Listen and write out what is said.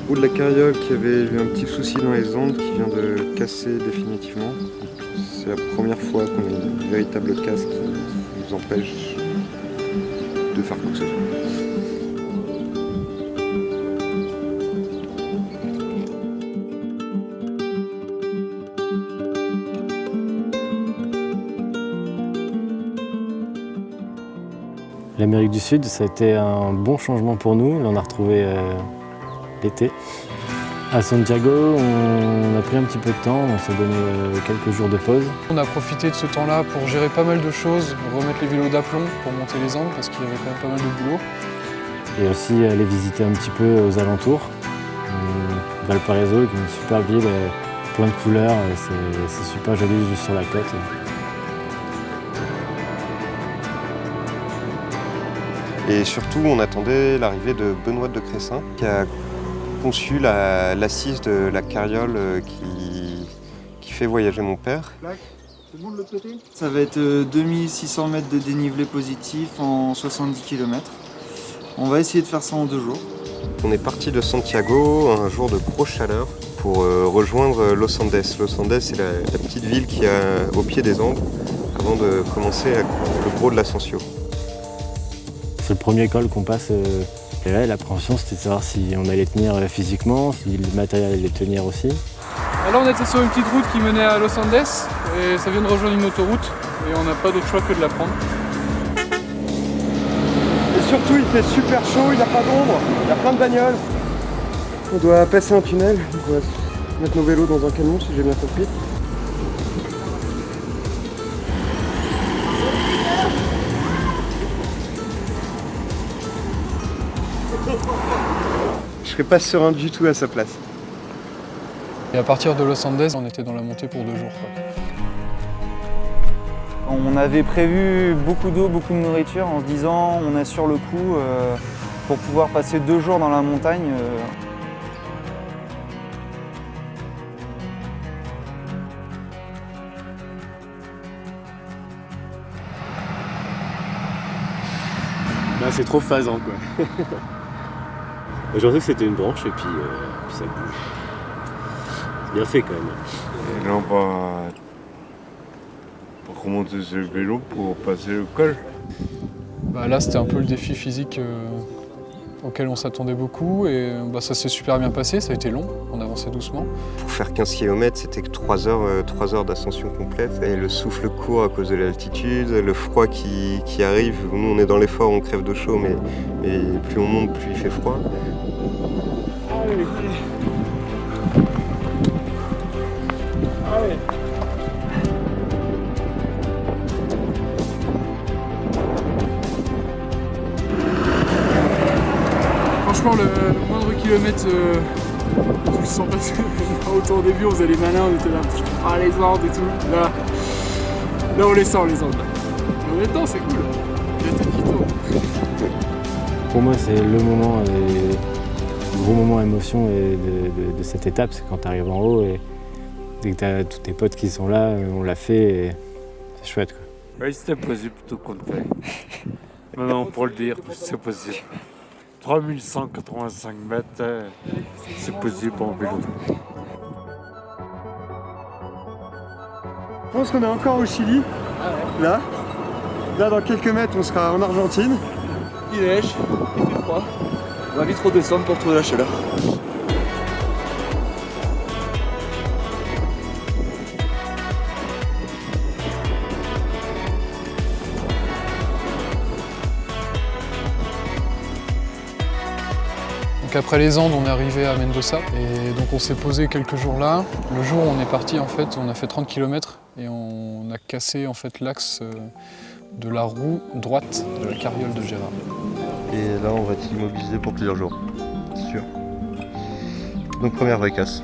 roue de la carriole qui avait eu un petit souci dans les ondes qui vient de casser définitivement. C'est la première fois qu'on a une véritable casse qui nous empêche de faire quoi que ce soit. L'Amérique du Sud, ça a été un bon changement pour nous. Là, on a retrouvé l'été. À Santiago, on a pris un petit peu de temps, on s'est donné quelques jours de pause. On a profité de ce temps-là pour gérer pas mal de choses, remettre les vélos d'aplomb pour monter les Andes parce qu'il y avait quand même pas mal de boulot. Et aussi aller visiter un petit peu aux alentours. Valparaiso est une super ville, plein de couleurs, c'est super joli juste sur la côte. Et surtout, on attendait l'arrivée de Benoît de Cressin, qui a conçu l'assise de la carriole qui fait voyager mon père. Ça va être 2600 mètres de dénivelé positif en 70 km. On va essayer de faire ça en 2 jours. On est parti de Santiago un jour de grosse chaleur pour rejoindre Los Andes. Los Andes, c'est la petite ville qui est au pied des Andes avant de commencer le gros de l'Ascension. C'est le premier col qu'on passe. Et là, l'appréhension, c'était de savoir si on allait tenir physiquement, si le matériel allait tenir aussi. Alors on était sur une petite route qui menait à Los Andes et ça vient de rejoindre une autoroute et on n'a pas d'autre choix que de la prendre. Et surtout, il fait super chaud, il n'y a pas d'ombre, il y a plein de bagnoles. On doit passer un tunnel, donc on va mettre nos vélos dans un camion si j'ai bien compris. Je serais pas serein du tout à sa place. Et à partir de Los Andes, on était dans la montée pour 2 jours. On avait prévu beaucoup d'eau, beaucoup de nourriture en se disant on assure le coup pour pouvoir passer 2 jours dans la montagne. Bah, c'est trop phasant quoi. Je pensais que c'était une branche et puis ça bouge. C'est bien fait quand même. Et là on va remonter sur le vélo pour passer le col. Bah, là c'était un peu le défi physique auquel on s'attendait beaucoup et ça s'est super bien passé, ça a été long, on avançait doucement. Pour faire 15 km, c'était que 3 heures d'ascension complète. Et le souffle court à cause de l'altitude, le froid qui arrive. Nous on est dans l'effort, on crève de chaud, mais plus on monte, plus il fait froid. Franchement, le moindre kilomètre, je me sens passer autant au début, on faisait les malins, on était là, les Andes et tout. Là on les sent les Andes. Mais en même temps, c'est cool. Il y a tout qui tourne. Pour moi, c'est le moment, le gros moment émotion de cette étape, c'est quand tu arrives en haut et dès que tu as tous tes potes qui sont là, on l'a fait et c'est chouette quoi. Oui, c'était possible tout compte fait. Maintenant, pour le dire, c'est possible. 3185 mètres, c'est possible en vélo. Je pense qu'on est encore au Chili. Là, dans quelques mètres, on sera en Argentine. Il neige, il fait froid. On va vite redescendre pour trouver la chaleur. Donc après les Andes, on est arrivé à Mendoza et donc on s'est posé quelques jours là. Le jour où on est parti, en fait, on a fait 30 km et on a cassé en fait l'axe de la roue droite de la carriole de Gérard. Et là, on va être immobilisé pour plusieurs jours, sûr. Donc première vraie casse.